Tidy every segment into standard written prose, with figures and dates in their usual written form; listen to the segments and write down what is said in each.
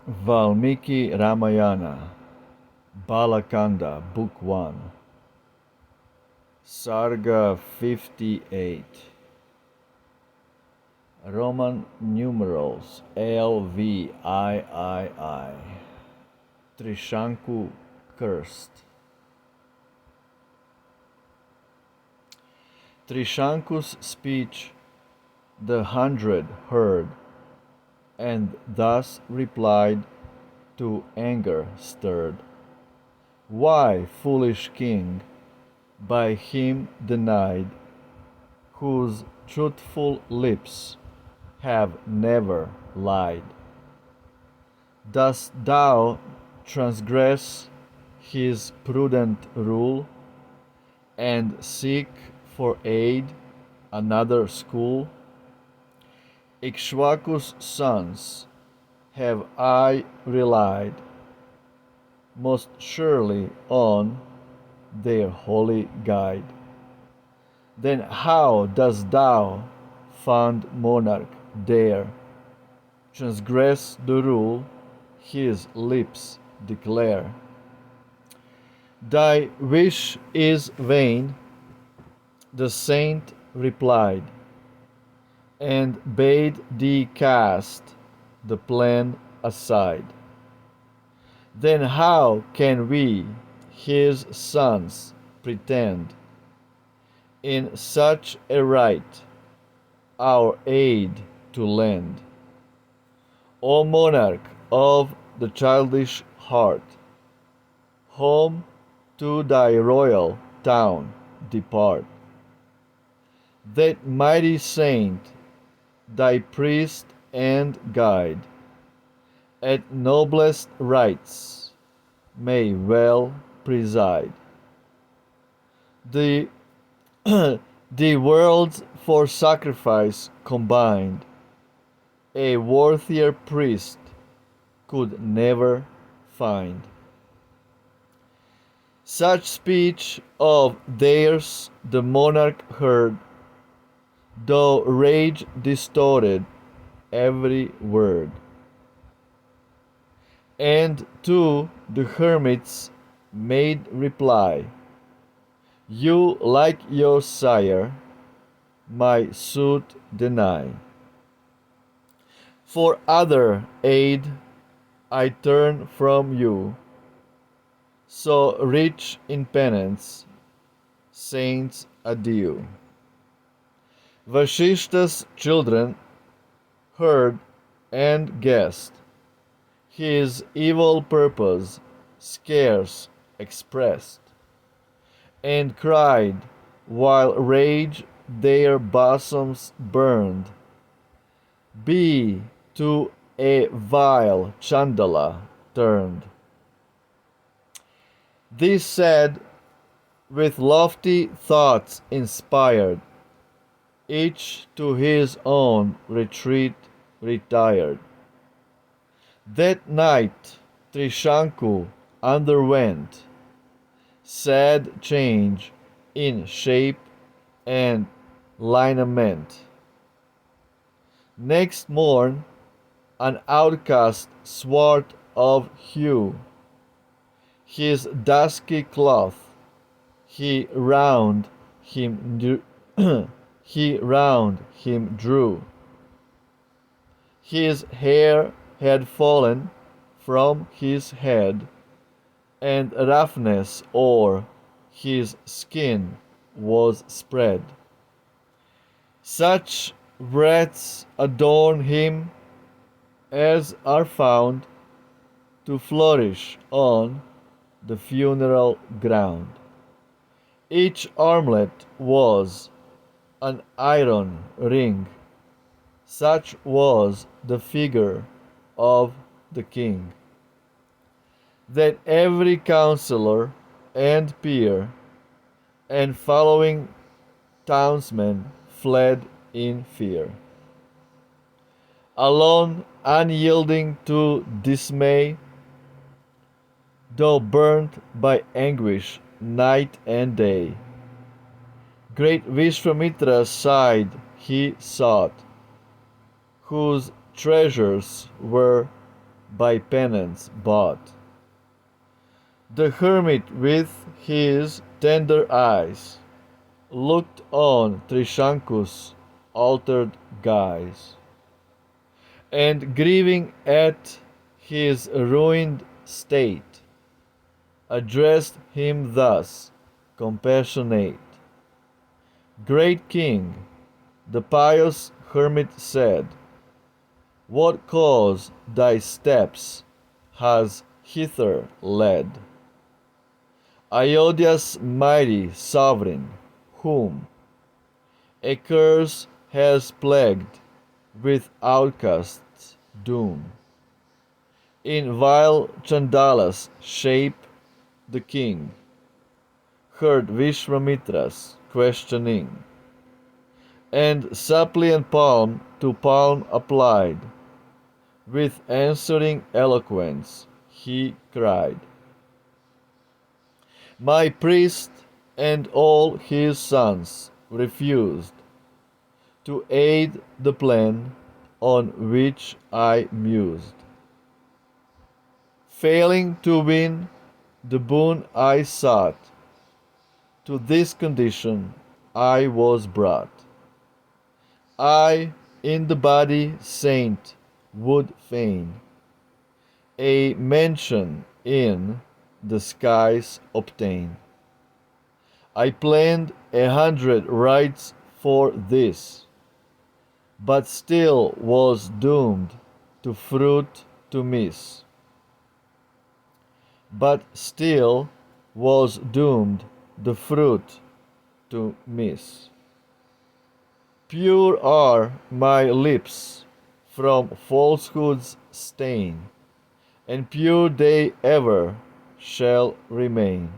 Valmiki Ramayana, Bala Kanda, Book 1, Sarga 58, Roman numerals LVIII, TRIS'ANKU cursed. TRIS'ANKU's speech the 100 heard, and thus replied, to anger stirred. Why, foolish king, by him denied, whose truthful lips have never lied? Dost thou transgress his prudent rule, and seek for aid another school? Ikshwaku's sons have I relied most surely on their holy guide. Then how dost thou, fond monarch, dare transgress the rule his lips declare? Thy wish is vain, the saint replied, and bade thee cast the plan aside. Then how can we, his sons, pretend in such a right our aid to lend? O monarch of the childish heart, home to thy royal town depart. That mighty saint, thy priest and guide, at noblest rites may well preside. The the worlds for sacrifice combined, a worthier priest could never find. Such speech of theirs the monarch heard, though rage distorted every word. And to the hermits made reply, you, like your sire, my suit deny. For other aid I turn from you, so rich in penance, saints adieu. Vashishta's children heard and guessed his evil purpose scarce expressed, and cried, while rage their bosoms burned, be to a vile Chandala turned. This said, with lofty thoughts inspired, each to his own retreat retired. That night TRIS'ANKU underwent sad change in shape and lineament. Next morn, an outcast swart of hue, his dusky cloth he round him drew. His hair had fallen from his head, and roughness o'er his skin was spread. Such wreaths adorn him as are found to flourish on the funeral ground. Each armlet was an iron ring, such was the figure of the king, that every counselor and peer and following townsmen fled in fear. Alone, unyielding to dismay, though burnt by anguish night and day, great Vishwamitra's side he sought, whose treasures were by penance bought. The hermit with his tender eyes looked on TRIS'ANKU's altered guise, and grieving at his ruined state, addressed him thus, compassionate. Great king, the pious hermit said, what cause thy steps has hither led? Ayodhya's mighty sovereign, whom a curse has plagued with outcasts' doom. In vile Chandala's shape the king heard Vishwamitra's questioning, and suppliant palm to palm applied, with answering eloquence he cried, my priest and all his sons refused to aid the plan on which I mused. Failing to win the boon I sought, to this condition I was brought. I in the body saint would fain a mansion in the skies obtain. I planned 100 rites for this, but still was doomed to fruit to miss. But still was doomed the fruit to miss. Pure are my lips from falsehood's stain, and pure they ever shall remain.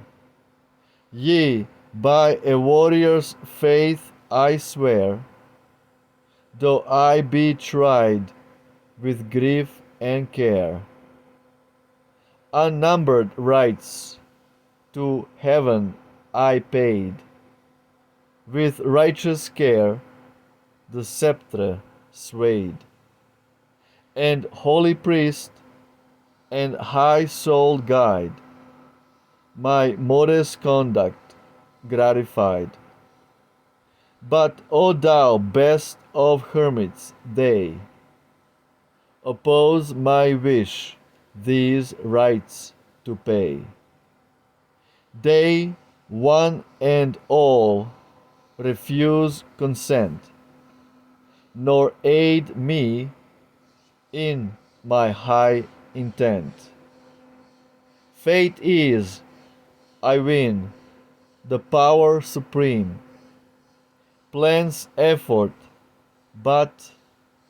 Yea, by a warrior's faith I swear, though I be tried with grief and care, unnumbered rites to heaven I paid, with righteous care the sceptre swayed, and holy priest and high-souled guide my modest conduct gratified. But, O thou best of hermits, they oppose my wish these rites to pay. They, one and all, refuse consent, nor aid me in my high intent. Fate is, I win, the power supreme, plans effort but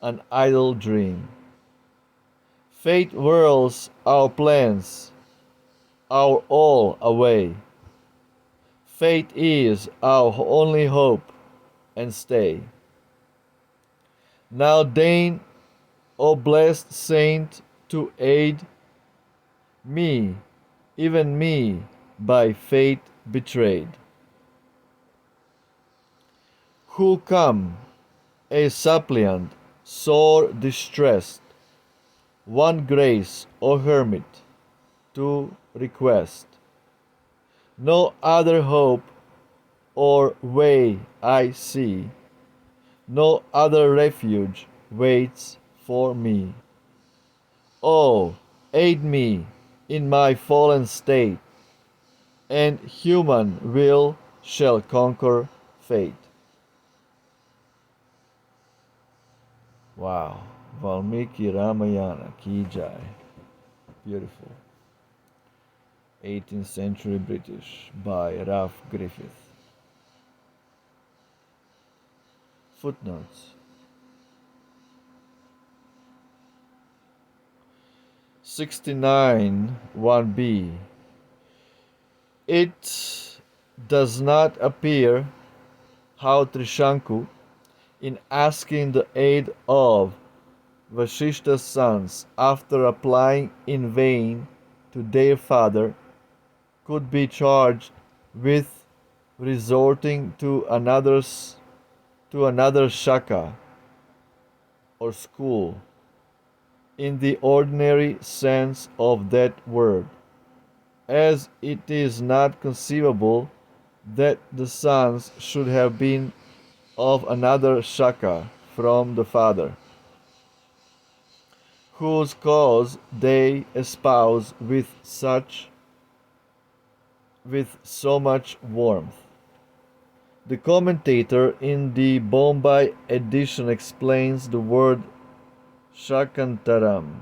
an idle dream. Fate whirls our plans, our all away. Fate is our only hope and stay. Now deign, O blessed saint, to aid me, even me, by fate betrayed, who come, a suppliant, sore distressed, one grace, O hermit, to request. No other hope or way I see, no other refuge waits for me. Oh, aid me in my fallen state, and human will shall conquer fate. Wow. Valmiki Ramayana Ki Jai. Beautiful. 18th century British by Ralph Griffith. Footnotes. 69 1b. It does not appear how TRIS'ANKU, in asking the aid of Vashishta's sons after applying in vain to their father, could be charged with resorting to another shaka or school in the ordinary sense of that word, as it is not conceivable that the sons should have been of another Shaka from the father, whose cause they espouse with so much warmth. The commentator in the Bombay edition explains the word Shakantaram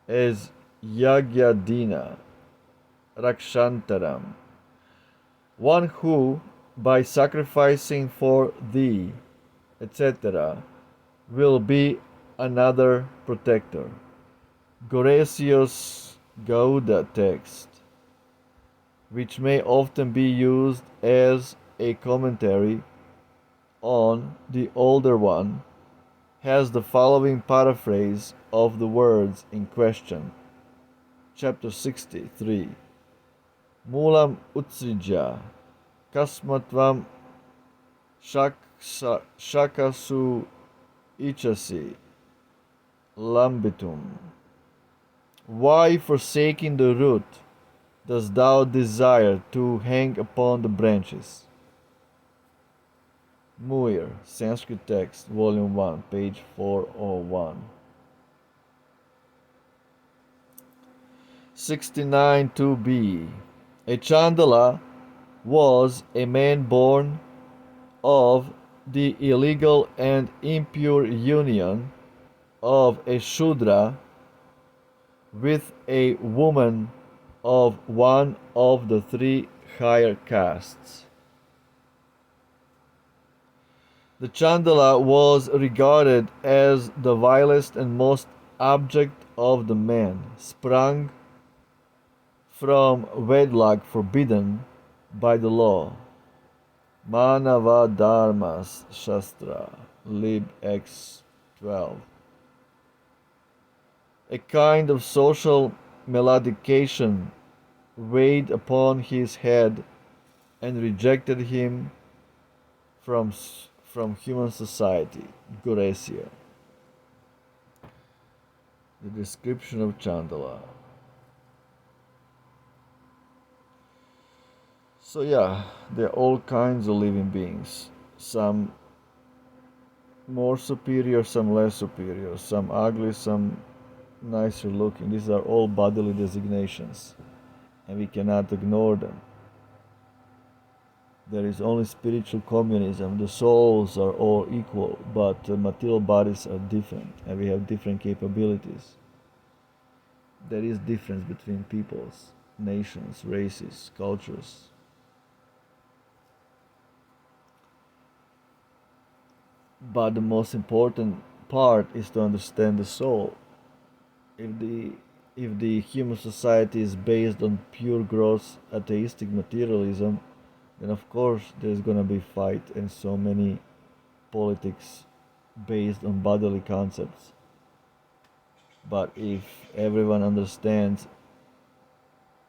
as Yagyadina Rakshantaram, one who, by sacrificing for thee, etc., will be another protector. Goresios Gauda text, which may often be used as a commentary on the older one, has the following paraphrase of the words in question. Chapter 63. Mulam utsrija kasmatvam shakasu ichasi lambitum. Why, forsaking the root, dost thou desire to hang upon the branches? Muir, Sanskrit Text, Volume 1, page 401. 69 2b. A Chandala was a man born of the illegal and impure union of a Shudra with a woman of one of the three higher castes. The Chandala was regarded as the vilest and most abject of the men, sprung from wedlock forbidden by the law. Manava Dharmas Shastra, Lib X 12. A kind of social melodication weighed upon his head and rejected him from human society. Goresia. The description of Chandala. So yeah, there are all kinds of living beings. Some more superior, some less superior, some ugly, some nicer looking. These are all bodily designations, and we cannot ignore them. There is only spiritual communism. The souls are all equal, but material bodies are different, and we have different capabilities. There is difference between peoples, nations, races, cultures. But the most important part is to understand the soul. If the human society is based on pure gross atheistic materialism, then of course there's gonna be fight and so many politics based on bodily concepts. But if everyone understands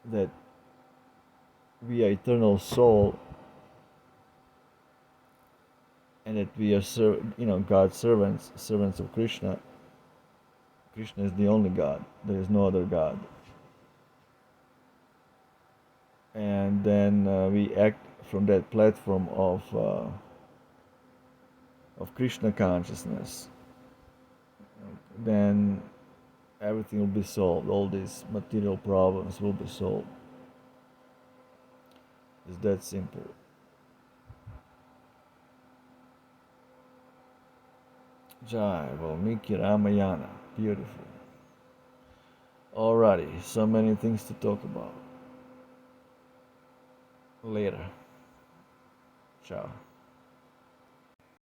that we are eternal soul and that we are God's servants of Krishna. Krishna is the only God. There is no other God. And then we act from that platform of Krishna consciousness. Then everything will be solved. All these material problems will be solved. It's that simple. Jai Valmiki Ramayana. Beautiful. Alrighty, so many things to talk about. Later. Ciao.